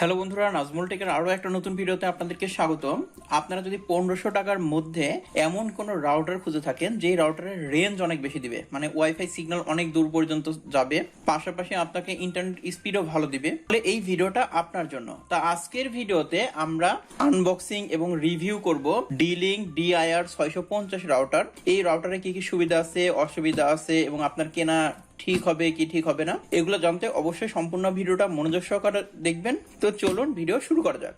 Hello বন্ধুরা, নাজমুল টেকের আরো একটা নতুন ভিডিওতে আপনাদেরকে স্বাগতম। আপনারা যদি 1500 টাকার মধ্যে এমন কোন রাউটার খুঁজে থাকেন যে রাউটারের রেঞ্জ অনেক বেশি দিবে, মানে ওয়াইফাই সিগন্যাল অনেক দূর পর্যন্ত যাবে, পাশাপাশি আপনাকে ইন্টারনেট স্পিডও ভালো দিবে, তাহলে এই ভিডিওটা আপনার জন্য। তা আজকের ভিডিওতে আমরা আনবক্সিং এবং রিভিউ করব D-Link DIR 650 রাউটার। এই রাউটারে কি কি সুবিধা আছে, অসুবিধা আছে এবং আপনার কেনা ঠিক হবে কি ঠিক হবে না এগুলো জানতে অবশ্যই সম্পূর্ণ ভিডিওটা মনোযোগ সহকারে দেখবেন। তো চলুন ভিডিও শুরু করা যাক।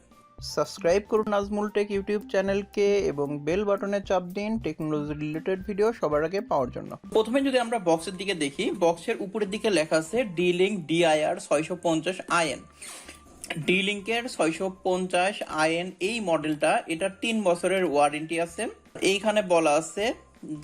সাবস্ক্রাইব করুন নাজমুল টেক ইউটিউব চ্যানেলকে এবং বেল বাটনে চাপ দিন টেকনোলজি রিলেটেড ভিডিও সবার আগে পাওয়ার জন্য। প্রথমে যদি আমরা বক্সের দিকে দেখি, বক্সের উপরের দিকে লেখা আছে D-Link DIR 650in। D-Link-এর 650in এই মডেলটা, এটা 3 বছরের ওয়ারেন্টি আছে। এইখানে বলা আছে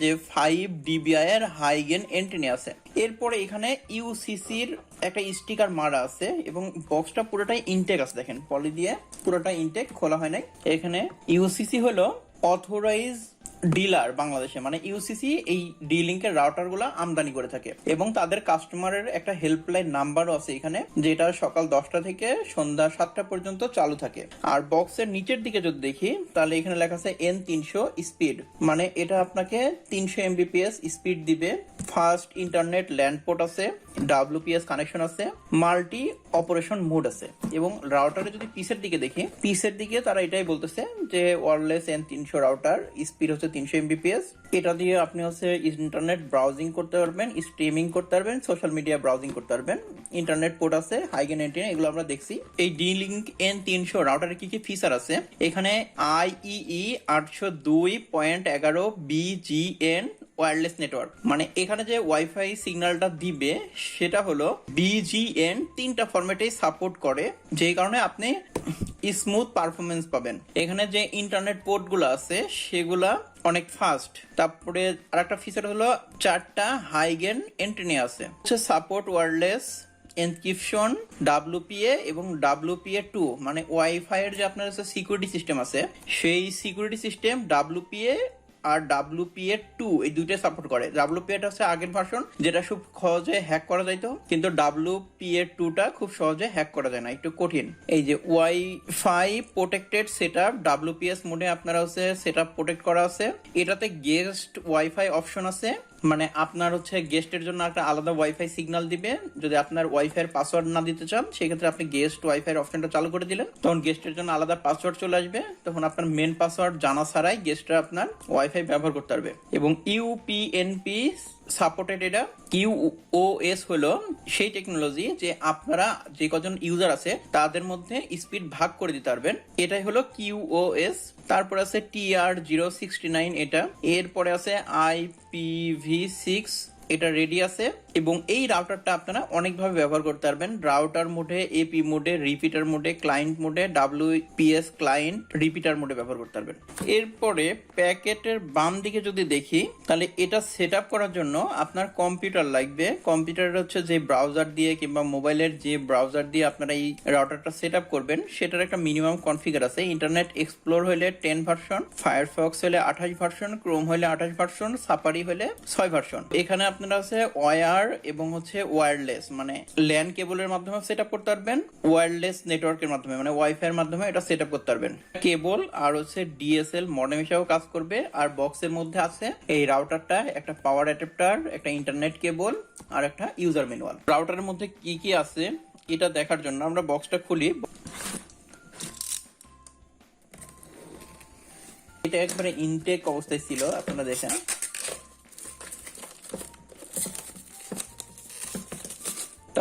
যে 5 dBi এর হাই গেন এন্টেনা আছে। এরপরে এখানে ইউসিসির একটা স্টিকার মারা আছে এবং বক্সটা পুরোটাই ইনটেক আছে। দেখেন পলি দিয়ে পুরোটা ইনটেক, খোলা হয় নাই। এখানে ইউসিসি হলো অথরাইজ ডিলার বাংলাদেশে, মানে ইউসিসি এই D-Link এর রাউটার গুলা আমদানি করে থাকে এবং তাদের কাস্টমারের একটা হেল্পলাইন নাম্বারও আছে এখানে, যেটা সকাল 10টা থেকে সন্ধ্যা 7টা পর্যন্ত চালু থাকে। আর বক্সের নিচের দিকে যদি দেখি তাহলে এখানে লেখা আছে N300 স্পিড, মানে এটা আপনাকে 300 Mbps স্পিড দিবে। ফাস্ট ইন্টারনেট ল্যান্ড পোর্ট আছে, WPS কানেকশন আছে, মাল্টি অপারেশন মোড আছে। এবং রাউটারে যদি পিসের দিকে দেখি, পিসের দিকে তারা এটাই বলতেছে যে ওয়্যারলেস N300 রাউটার, স্পিড হচ্ছে 300 Mbps। এটা দিয়ে আপনি হচ্ছে ইন্টারনেট ব্রাউজিং করতে পারবেন, স্ট্রিমিং করতে পারবেন, সোশ্যাল মিডিয়া ব্রাউজিং করতে পারবেন। ইন্টারনেট পোর্ট আছে, হাই গেন এন্টেনা, এগুলো আমরা দেখছি। এই D-Link N300 রাউটারে কি কি ফিচার আছে, এখানে IEE 802.11 BGN ওয়্যারলেস নেটওয়ার্ক, মানে এখানে যে ওয়াইফাই সিগন্যালটা দিবে সেটা হলো BGN। 3টা ফরম্যাটেই সাপোর্ট করে, যেই কারণে আপনি স্মুথ পারফরমেন্স পাবেন। এখানে যে ইন্টারনেট পোর্ট গুলো আছে সেগুলা অনেক ফাস্ট। তারপরে আরেকটা ফিচার হলো 4টা হাই গেন এন্টেনা আছে, হচ্ছে সাপোর্ট ওয়্যারলেস এনক্রিপশন, WPA এবং WPA2, মানে ওয়াইফাই এর যে আপনার সিকিউরিটি সিস্টেম আছে সেই সিকিউরিটি সিস্টেম WPA আর WPA2 এই দুইটা সাপোর্ট করে। WPA টা হচ্ছে আগের ভার্সন, যেটা খুব সহজে হ্যাক করা যাইতো, কিন্তু WPA2 টা খুব সহজে হ্যাক করা যায় না, একটু কঠিন। এই যে ওয়াইফাই প্রোটেক্টেড সেটআপ, WPS মোডে আপনারা হচ্ছে সেটআপ প্রোটেক্ট করা আছে। এটাতে গেস্ট ওয়াইফাই অপশন আছে, মানে আপনার হচ্ছে গেস্টের জন্য একটা আলাদা ওয়াইফাই সিগন্যাল দিবে। যদি আপনার ওয়াইফাই এর পাসওয়ার্ড না দিতে চান সেক্ষেত্রে আপনি গেস্ট ওয়াইফাই এর অপশনটা চালু করে দিলেন, তখন গেস্টের জন্য আলাদা পাসওয়ার্ড চলে আসবে। তখন আপনার মেন পাসওয়ার্ড জানা ছাড়াই গেস্টরা আপনার ওয়াইফাই ব্যবহার করতে পারবে। এবং UPnP সাপোর্টেড। এটা QoS হলো সেই টেকনোলজি যে আপনারা যে কজন ইউজার আছে তাদের মধ্যে স্পিড ভাগ করে দিতে পারবেন, এটাই হলো QoS। তারপর আছে TR069 এটা, এরপরে আছে IPv6, এটা রেডি আছে। এবং এই রাউটারটা আপনারা অনেকভাবে ব্যবহার করতে পারবেন, রাউটার মোডে, AP মোডে, রিপিটার মোডে, ক্লায়েন্ট মোডে, WPS ক্লায়েন্ট, রিপিটার মোডে ব্যবহার করতে পারবেন। এরপরে প্যাকেটের বাম দিকে যদি দেখি তাহলে এটা সেট আপ করার জন্য আপনার কম্পিউটার লাগবে। কম্পিউটার হচ্ছে যে ব্রাউজার দিয়ে কিংবা মোবাইলের যে ব্রাউজার দিয়ে আপনারা এই রাউটারটা সেট আপ করবেন সেটার একটা মিনিমাম কনফিগার আছে। ইন্টারনেট এক্সপ্লোর হলে 10 ভার্সন, ফায়ারফক্স হলে 28 ভার্সন, ক্রোম হলে 28 ভার্সন, সাফারি হলে 6 ভার্সন। এখানে আপনারা আছে ওয়্যার এবং হচ্ছে ওয়্যারলেস, মানে ল্যান কেবলের মাধ্যমে সেট আপ করতে পারবেন, ওয়্যারলেস নেটওয়ার্কের মাধ্যমে মানে ওয়াইফাই এর মাধ্যমে এটা সেট আপ করতে পারবেন। কেবল আর হচ্ছে DSL মডেম হিসেবেও কাজ করবে। আর বক্সের মধ্যে আছে এই রাউটারটা, একটা পাওয়ার অ্যাডাপ্টার, একটা ইন্টারনেট কেবল আর একটা ইউজার ম্যানুয়াল। রাউটারের মধ্যে কি কি আছে এটা দেখার জন্য আমরা বক্সটা খুলি। এটা একবারে ইনটেক অবস্থায় ছিল, আপনারা দেখেন।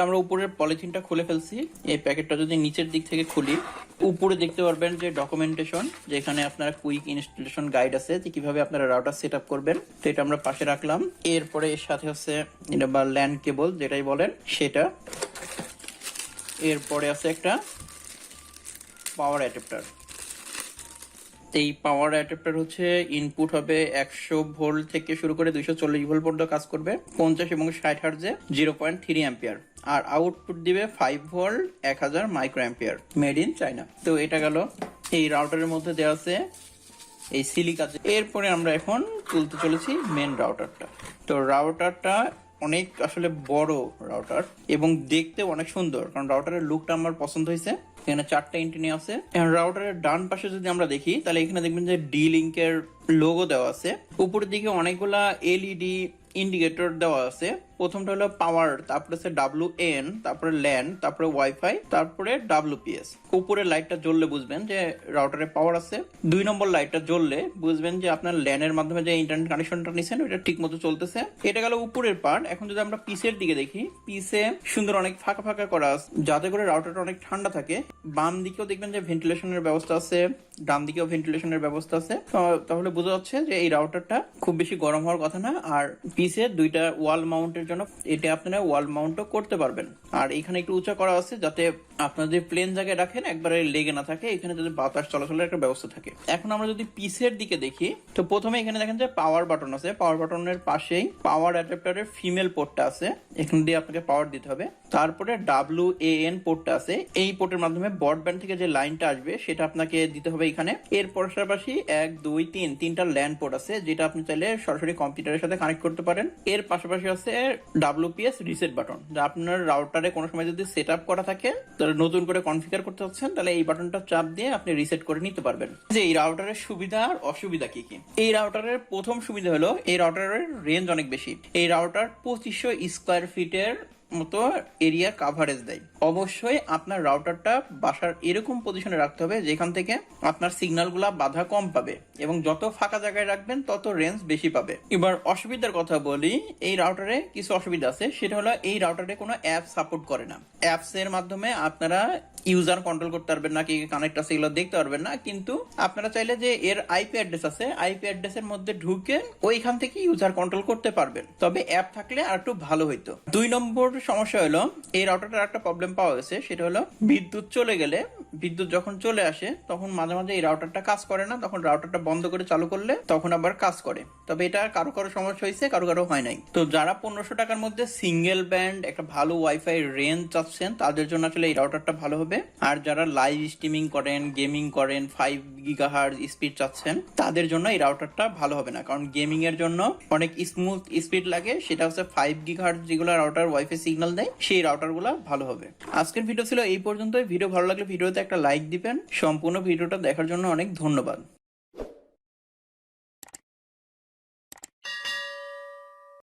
আমরা উপরের পলিথিনটা খুলে ফেলছি। এই প্যাকেটটা যদি নিচের দিক থেকে খুলি, উপরে দেখতে পারবেন যে ডকুমেন্টেশন, যেখানে আপনারা কুইক ইনস্টলেশন গাইড আছে যে কিভাবে আপনারা রাউটার সেট আপ করবেন, তো এটা আমরা পাশে রাখলাম। এরপরে এর সাথে হচ্ছে এটা বা ল্যান কেবল যেটাই বলেন সেটা। এরপরে আছে একটা পাওয়ার অ্যাডাপ্টার। এই পাওয়ার অ্যাডাপ্টার হচ্ছে ইনপুট হবে 100 ভোল্ট থেকে শুরু করে 240 ভোল্ট পর্যন্ত কাজ করবে, 50 এবং 60 হার্টজে 0.3 অ্যাম্পিয়ার। আর আউটপুট দিবে 5 volt 1000 micro ampere, made in China. তো এটা গেল এই রাউটারের মধ্যে দেওয়া আছে এই সিলিকা। এরপরে আমরা এখন তুলতে চলেছি মেন রাউটারটা। তো রাউটারটা অনেক আসলে বড় রাউটার এবং দেখতে অনেক সুন্দর, কারণ রাউটারের লুকটা আমার পছন্দ হয়েছে। এখানে 4টা এন্টিনি আছে। রাউটারের ডান পাশে যদি আমরা দেখি তাহলে এখানে দেখবেন যে ডি লিঙ্কের লোগো দেওয়া আছে। উপরের দিকে অনেকগুলা এলইডি ইন্ডিকেটর দেওয়া আছে। প্রথমটা হলো পাওয়ার, তারপরে হচ্ছে WAN, তারপরে ল্যান, তারপরে ওয়াইফাই, তারপরে WPS। উপরের লাইটটা জ্বললে বুঝবেন যে রাউটারে পাওয়ার আছে। 2 নম্বর লাইটটা জ্বললে বুঝবেন যে আপনার ল্যানের মাধ্যমে যে ইন্টারনেট কানেকশনটা নিছেন ওটা ঠিক মতো চলতেছে। এটা গেল উপরের পার্ট। এখন যদি আমরা পিসের দিকে দেখি, পিসে সুন্দর অনেক ফাঁকা ফাঁকা করা আছে যাতে করে রাউটারটা অনেক ঠান্ডা থাকে। বাম দিকেও দেখবেন যে ভেন্টিলেশনের ব্যবস্থা আছে, ডান দিকেও ভেন্টিলেশনের ব্যবস্থা আছে। তাহলে বোঝা যাচ্ছে যে এই রাউটারটা খুব বেশি গরম হওয়ার কথা না। আর পিসে 2টা ওয়াল মাউন্টের জন্য এটা আপনারা ওয়াল মাউন্টও করতে পারবেন। আর এখানে একটু উঁচা করা আছে যাতে আপনারা যে প্লেন জায়গায় রাখেন একবারে লেগে না থাকে, এখানে যদি বাতাস চলাচলের একটা ব্যবস্থা থাকে। এখন আমরা যদি পিসের দিকে দেখি তো প্রথমে এখানে দেখেন যে পাওয়ার বাটন আছে। পাওয়ার বাটনের পাশেই পাওয়ার অ্যাডাপ্টারের ফিমেল পোর্টটা আছে, এখান দিয়ে আপনাকে পাওয়ার দিতে হবে। তারপরে WAN পোর্টটা আছে, এই পোর্টের মাধ্যমে ব্রডব্যান্ড থেকে যে লাইনটা আসবে সেটা আপনাকে দিতে হবে এখানে। এর পাশাপাশি 1 2 3 তিনটা ল্যান পোর্ট আছে যেটা আপনি চাইলে সরাসরি কম্পিউটারের সাথে কানেক্ট করতে পারেন। এর পাশাপাশি আছে WPS রিসেট বাটন, যা আপনার রাউটারে কোনো সময় যদি সেট আপ করা থাকে, তাহলে নতুন করে কনফিগার করতে হচ্ছেন, তাহলে এই বাটনটা চাপ দিয়ে আপনি রিসেট করে নিতে পারবেন। যে এই রাউটারের সুবিধা আর অসুবিধা কি কি? এই রাউটারের প্রথম সুবিধা হলো এই রাউটারের রেঞ্জ অনেক বেশি। এই রাউটার 2500 স্কোয়ার ফিটের মতো এরিয়া কাভারেজ দেয়। অবশ্যই আপনার রাউটারটা বাসার এরকম পজিশনে রাখতে হবে যেখান থেকে আপনার সিগন্যালগুলা বাধা কম পাবে, এবং যত ফাঁকা জায়গায় রাখবেন তত রেঞ্জ বেশি পাবে। এবার অসুবিধার কথা বলি, এই রাউটারে কিছু অসুবিধা আছে। সেটা হলো এই রাউটারে কোনো অ্যাপ সাপোর্ট করে না। অ্যাপস এর মাধ্যমে আপনারা ইউজার কন্ট্রোল করতে পারবেন না, কি কানেক্ট আছে এগুলো দেখতে পারবেন না। কিন্তু আপনারা চাইলে যে এর আইপি অ্যাড্রেস আছে, আইপি অ্যাড্রেসের মধ্যে ঢুকে ওইখান থেকে ইউজার কন্ট্রোল করতে পারবেন। তবে অ্যাপ থাকলে আর একটু ভালো হইতো। 2 নম্বর সমস্যা হলো এই রাউটারটার একটা প্রবলেম পাওয়া গেছে। সেটা হলো বিদ্যুৎ চলে গেলে, বিদ্যুৎ যখন চলে আসে তখন মাঝে মাঝে এই রাউটারটা কাজ করে না, তখন রাউটারটা বন্ধ করে চালু করলে তখন আবার কাজ করে। তবে এটা কারো কারো সমস্যা হয়েছে, কারো কারো হয় নাই। তো যারা 1500 টাকার মধ্যে সিঙ্গেল ব্যান্ড একটা ভালো ওয়াইফাই রেঞ্জ চাচ্ছেন তাদের জন্য আসলে এই রাউটারটা ভালো হবে। আর যারা লাইভ স্ট্রিমিং করেন, গেমিং করেন, 5 গিগাহার্জ স্পিড চাচ্ছেন তাদের জন্য এই রাউটারটা ভালো হবে না, কারণ গেমিং এর জন্য অনেক স্মুথ স্পিড লাগে। সেটা হচ্ছে 5 গিগাহার্জ যেগুলো রাউটার ওয়াইফাই সিগন্যাল দেয়, সেই রাউটারগুলো ভালো হবে। আজকের ভিডিও ছিল এই পর্যন্তই। ভিডিও ভালো লাগলে ভিডিওতে একটা লাইক দিবেন। সম্পূর্ণ ভিডিওটা দেখার জন্য অনেক ধন্যবাদ।